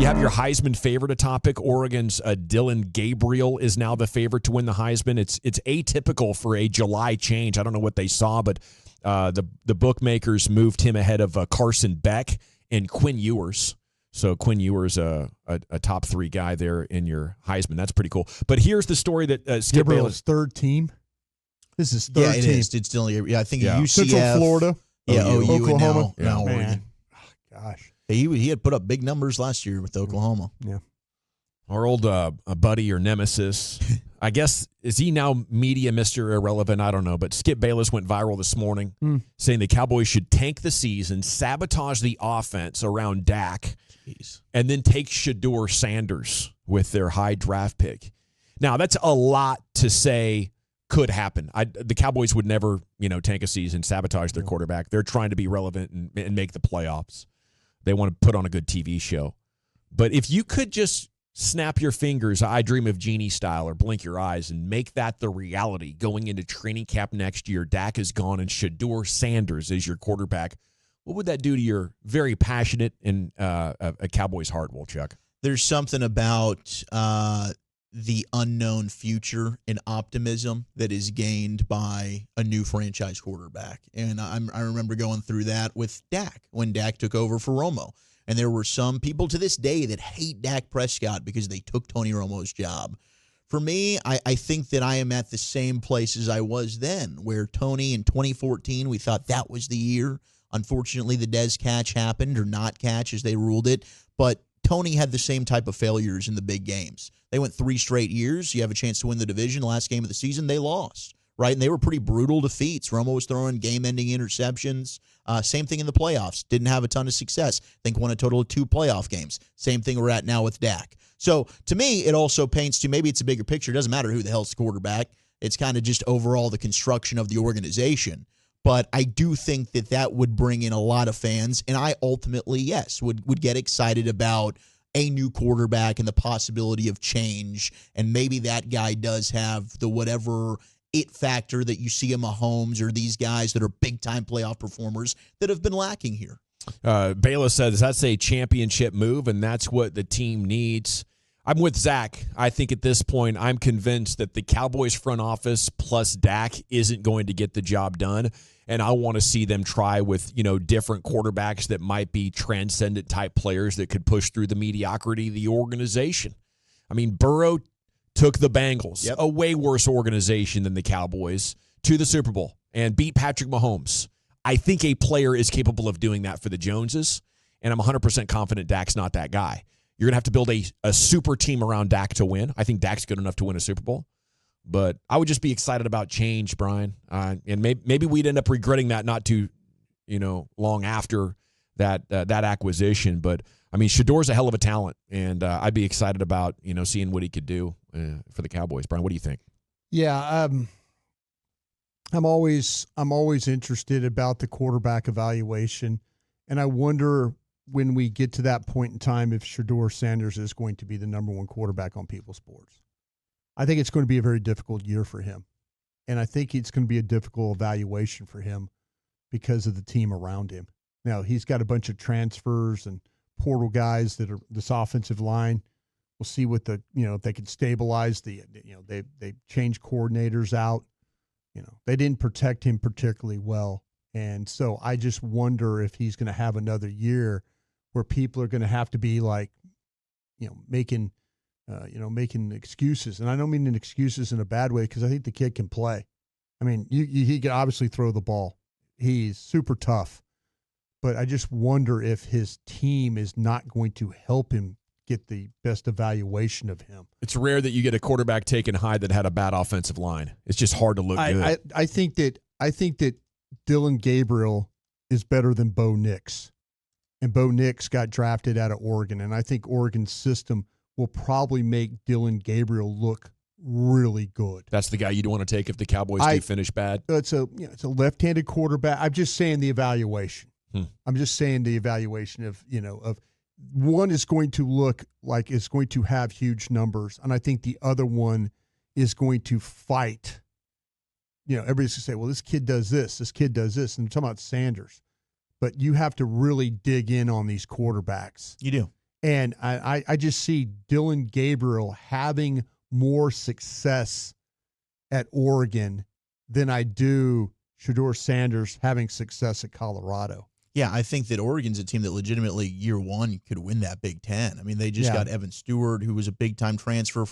You have your Heisman favorite topic. Oregon's Dillon Gabriel is now the favorite to win the Heisman. It's atypical for a July change. I don't know what they saw, but the bookmakers moved him ahead of Carson Beck and Quinn Ewers. So Quinn Ewers, a top 3 guy there in your Heisman. That's pretty cool. But here's the story that Skip Bayless. Third team. This is third team. Is. It's Dillon. Yeah, I think UCF, Central Florida. Yeah, OU, Oklahoma. and now Oregon. Oh, gosh. He had put up big numbers last year with Oklahoma. Yeah. Our old buddy or nemesis, I guess, is he now media Mr. Irrelevant? I don't know. But Skip Bayless went viral this morning saying the Cowboys should tank the season, sabotage the offense around Dak, and then take Shedeur Sanders with their high draft pick. Now, that's a lot to say could happen. The Cowboys would never, tank a season, sabotage their quarterback. They're trying to be relevant and make the playoffs. They want to put on a good TV show. But if you could just snap your fingers, I Dream of Jeannie style, or blink your eyes and make that the reality going into training camp next year, Dak is gone and Shedeur Sanders is your quarterback, what would that do to your very passionate and a Cowboys heart, Wolchuk? There's something about the unknown future and optimism that is gained by a new franchise quarterback. And I remember going through that with Dak when Dak took over for Romo. And there were some people to this day that hate Dak Prescott because they took Tony Romo's job. For me, I think that I am at the same place as I was then, where Tony in 2014, we thought that was the year. Unfortunately, the Dez catch happened, or not catch as they ruled it. But Tony had the same type of failures in the big games. They went 3 straight years. You have a chance to win the division. Last game of the season, they lost, right? And they were pretty brutal defeats. Romo was throwing game-ending interceptions. Same thing in the playoffs. Didn't have a ton of success. I think won a total of 2 playoff games. Same thing we're at now with Dak. So to me, it also paints to, maybe it's a bigger picture. It doesn't matter who the hell's the quarterback. It's kind of just overall the construction of the organization. But I do think that would bring in a lot of fans. And I ultimately, yes, would get excited about a new quarterback and the possibility of change. And maybe that guy does have the whatever it factor that you see in Mahomes or these guys that are big-time playoff performers that have been lacking here. Bayless says that's a championship move, and that's what the team needs. I'm with Zach. I think at this point, I'm convinced that the Cowboys front office plus Dak isn't going to get the job done, and I want to see them try with, different quarterbacks that might be transcendent type players that could push through the mediocrity of the organization. I mean, Burrow took the Bengals, a way worse organization than the Cowboys, to the Super Bowl and beat Patrick Mahomes. I think a player is capable of doing that for the Joneses, and I'm 100% confident Dak's not that guy. You're going to have to build a super team around Dak to win. I think Dak's good enough to win a Super Bowl. But I would just be excited about change, Brian. And maybe we'd end up regretting that not too, long after that acquisition. But, I mean, Shedeur's a hell of a talent, and I'd be excited about, seeing what he could do for the Cowboys. Brian, what do you think? Yeah, I'm always interested about the quarterback evaluation, and I wonder when we get to that point in time if Shedeur Sanders is going to be the number 1 quarterback on People's Sports. I think it's going to be a very difficult year for him, and I think it's going to be a difficult evaluation for him because of the team around him. Now, he's got a bunch of transfers and portal guys that are this offensive line. We'll see what if they can stabilize they changed coordinators out. They didn't protect him particularly well. And so I just wonder if he's going to have another year where people are going to have to be making excuses. And I don't mean excuses in a bad way, because I think the kid can play. I mean, he can obviously throw the ball. He's super tough. But I just wonder if his team is not going to help him get the best evaluation of him. It's rare that you get a quarterback taken high that had a bad offensive line. It's just hard to look good. I think that Dillon Gabriel is better than Bo Nix. And Bo Nix got drafted out of Oregon. And I think Oregon's system will probably make Dillon Gabriel look really good. That's the guy you'd want to take if the Cowboys do finish bad? It's a left-handed quarterback. I'm just saying the evaluation. I'm just saying the evaluation of one is going to look like it's going to have huge numbers, and I think the other one is going to fight. Everybody's going to say, well, this kid does this, and I'm talking about Sanders. But you have to really dig in on these quarterbacks. You do. And I just see Dylan Gabriel having more success at Oregon than I do Shedeur Sanders having success at Colorado. Yeah, I think that Oregon's a team that legitimately year one could win that Big Ten. I mean, they just got Evan Stewart, who was a big-time transfer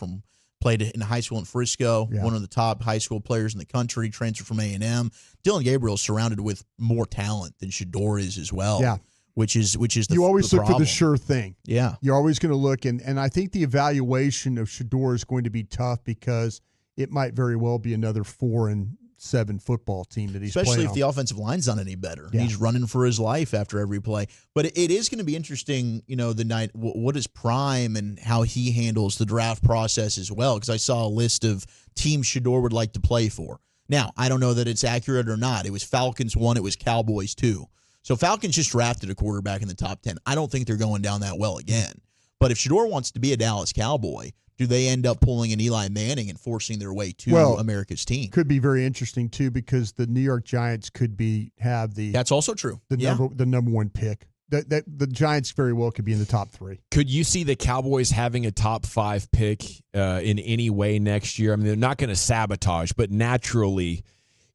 played in high school in Frisco, one of the top high school players in the country, transferred from A&M. Dylan Gabriel's surrounded with more talent than Shedeur is as well. Yeah. Which is you always look problem. for the sure thing. Yeah. You're always going to look, and I think the evaluation of Shedeur is going to be tough because it might very well be another 4-7 football team that he's especially playing if on. the offensive line's not any better. Yeah. He's running for his life after every play. But it is going to be interesting, the night, what is Prime and how he handles the draft process as well, because I saw a list of teams Shedeur would like to play for. Now, I don't know that it's accurate or not. It was Falcons 1, it was Cowboys 2. So Falcons just drafted a quarterback in the top 10. I don't think they're going down that well again. But if Shedeur wants to be a Dallas Cowboy, do they end up pulling an Eli Manning and forcing their way to America's team? Could be very interesting too, because the New York Giants could have the that's also true. The number one pick. The Giants very well could be in the top 3. Could you see the Cowboys having a top 5 pick in any way next year? I mean, they're not going to sabotage, but naturally,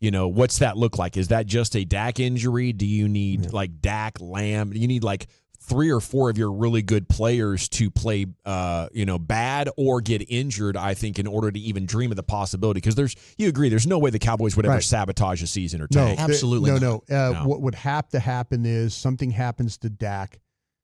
what's that look like? Is that just a Dak injury? Do you need like Dak, Lamb? Do you need like 3 or 4 of your really good players to play, bad or get injured, I think, in order to even dream of the possibility? Because you agree, there's no way the Cowboys would ever sabotage a season or tank. No, absolutely no. What would have to happen is something happens to Dak.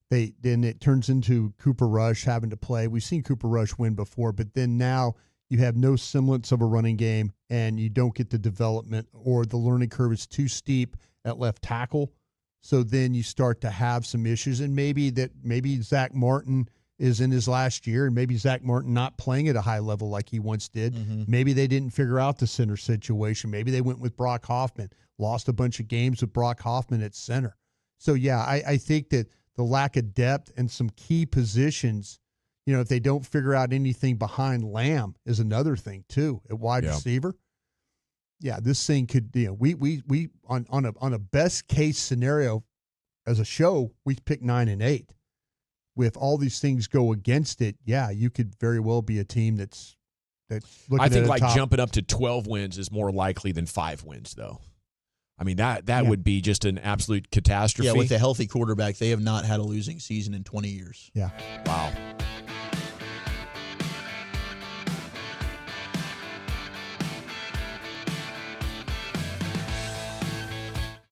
Then it turns into Cooper Rush having to play. We've seen Cooper Rush win before, but then now you have no semblance of a running game, and you don't get the development, or the learning curve is too steep at left tackle. So then you start to have some issues, and maybe Zach Martin is in his last year, and maybe Zach Martin not playing at a high level like he once did. Mm-hmm. Maybe they didn't figure out the center situation. Maybe they went with Brock Hoffman, lost a bunch of games with Brock Hoffman at center. So, yeah, I think that the lack of depth and some key positions, if they don't figure out anything behind Lamb, is another thing too at wide receiver. Yeah, this thing could, we on a best case scenario as a show, we pick 9 and 8. If all these things go against it, you could very well be a team that's looking I think at like top. Jumping up to 12 wins is more likely than 5 wins, though. I mean, that would be just an absolute catastrophe. Yeah, with a healthy quarterback, they have not had a losing season in 20 years. Yeah. Wow.